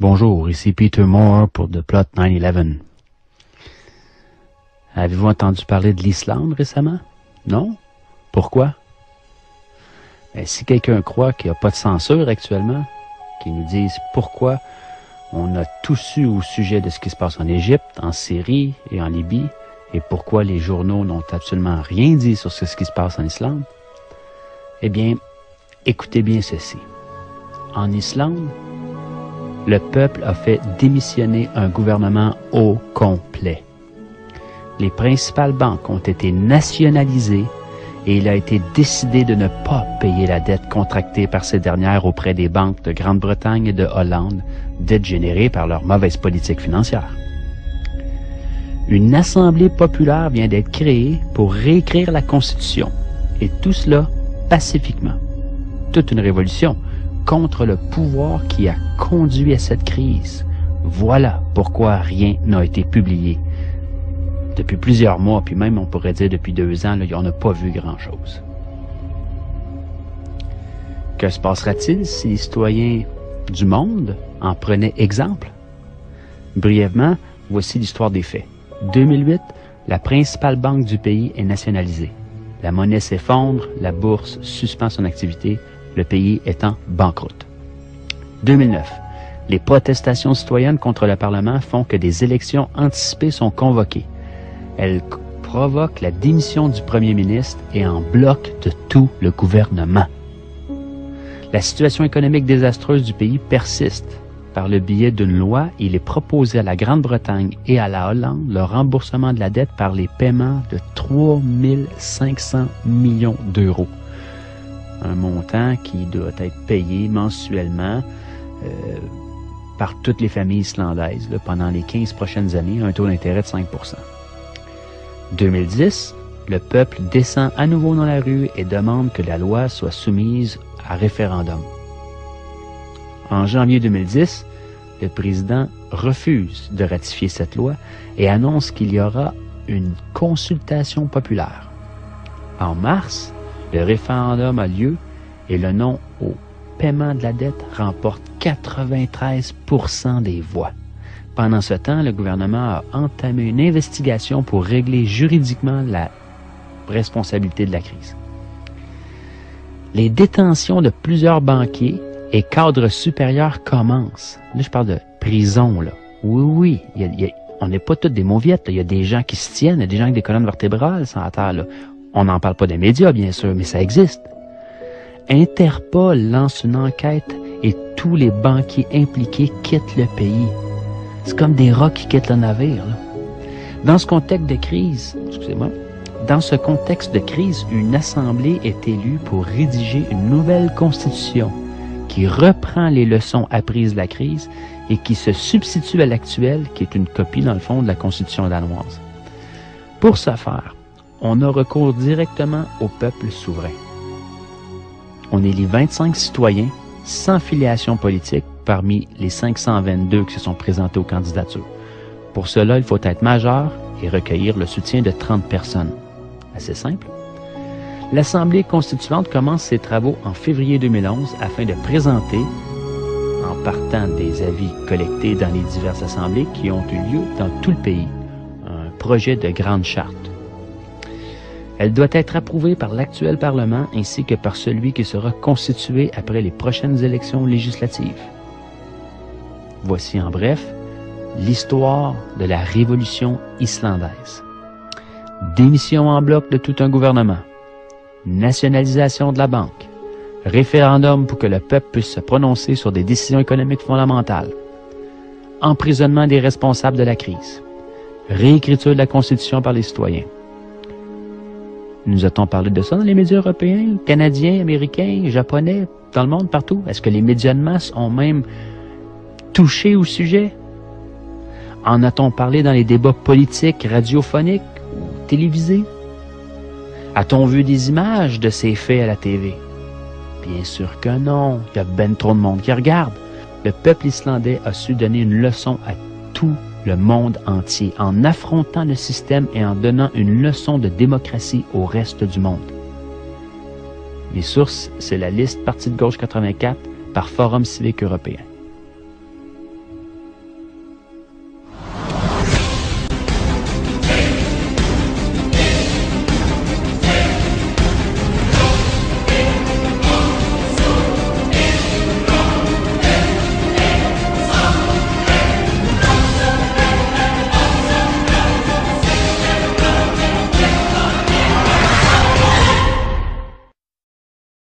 Bonjour, ici Peter Moore pour The Plot 9/11. Avez-vous entendu parler de l'islam récemment? Non? Pourquoi? Si quelqu'un croit qu'il n'y a pas de censure actuellement, qu'il nous dise pourquoi on a tout su au sujet de ce qui se passe en Égypte, en Syrie et en Libye, et pourquoi les journaux n'ont absolument rien dit sur ce qui se passe en Islande, eh bien, écoutez bien ceci. En Islande, le peuple a fait démissionner un gouvernement au complet. Les principales banques ont été nationalisées et il a été décidé de ne pas payer la dette contractée par ces dernières auprès des banques de Grande-Bretagne et de Hollande, dette générée par leur mauvaise politique financière. Une assemblée populaire vient d'être créée pour réécrire la Constitution, et tout cela pacifiquement. Toute une révolution contre le pouvoir qui a conduit à cette crise. Voilà pourquoi rien n'a été publié. Depuis plusieurs mois, puis même on pourrait dire depuis 2 ans, là, on n'a pas vu grand-chose. Que se passera-t-il si les citoyens du monde en prenaient exemple? Brièvement, voici l'histoire des faits. 2008, la principale banque du pays est nationalisée. La monnaie s'effondre, la bourse suspend son activité, le pays étant banqueroute. 2009, les protestations citoyennes contre le Parlement font que des élections anticipées sont convoquées. Elles provoquent la démission du premier ministre et en bloquent de tout le gouvernement. La situation économique désastreuse du pays persiste. Par le biais d'une loi, il est proposé à la Grande-Bretagne et à la Hollande le remboursement de la dette par les paiements de 3 500 millions d'euros. Un montant qui doit être payé mensuellement par toutes les familles islandaises là, pendant les 15 prochaines années, un taux d'intérêt de 5%. 2010, le peuple descend à nouveau dans la rue et demande que la loi soit soumise à référendum. En janvier 2010, le président refuse de ratifier cette loi et annonce qu'il y aura une consultation populaire. En mars, le référendum a lieu et le non au paiement de la dette remporte 93% des voix. Pendant ce temps, le gouvernement a entamé une investigation pour régler juridiquement la responsabilité de la crise. Les détentions de plusieurs banquiers et cadres supérieurs commencent. Là, je parle de prison, là. Oui, on n'est pas tous des mauviettes. Il y a des gens qui se tiennent, il y a des gens avec des colonnes vertébrales sur la terre, là. On n'en parle pas des médias, bien sûr, mais ça existe. Interpol lance une enquête et tous les banquiers impliqués quittent le pays. C'est comme des rats qui quittent le navire, là. Dans ce contexte de crise, une assemblée est élue pour rédiger une nouvelle constitution qui reprend les leçons apprises de la crise et qui se substitue à l'actuelle, qui est une copie, dans le fond, de la constitution danoise. Pour ce faire, on a recours directement au peuple souverain. On élit 25 citoyens sans filiation politique parmi les 522 qui se sont présentés aux candidatures. Pour cela, il faut être majeur et recueillir le soutien de 30 personnes. Assez simple. L'Assemblée constituante commence ses travaux en février 2011 afin de présenter, en partant des avis collectés dans les diverses assemblées qui ont eu lieu dans tout le pays, un projet de grande charte. Elle doit être approuvée par l'actuel Parlement ainsi que par celui qui sera constitué après les prochaines élections législatives. Voici en bref l'histoire de la révolution islandaise. Démission en bloc de tout un gouvernement. Nationalisation de la banque. Référendum pour que le peuple puisse se prononcer sur des décisions économiques fondamentales. Emprisonnement des responsables de la crise. Réécriture de la Constitution par les citoyens. Nous a-t-on parlé de ça dans les médias européens, canadiens, américains, japonais, dans le monde, partout? Est-ce que les médias de masse ont même touché au sujet? En a-t-on parlé dans les débats politiques, radiophoniques ou télévisés? A-t-on vu des images de ces faits à la TV? Bien sûr que non. Il y a ben trop de monde qui regarde. Le peuple islandais a su donner une leçon à tout le monde entier en affrontant le système et en donnant une leçon de démocratie au reste du monde. Mes sources, c'est la liste Parti de gauche 84 par Forum civique européen.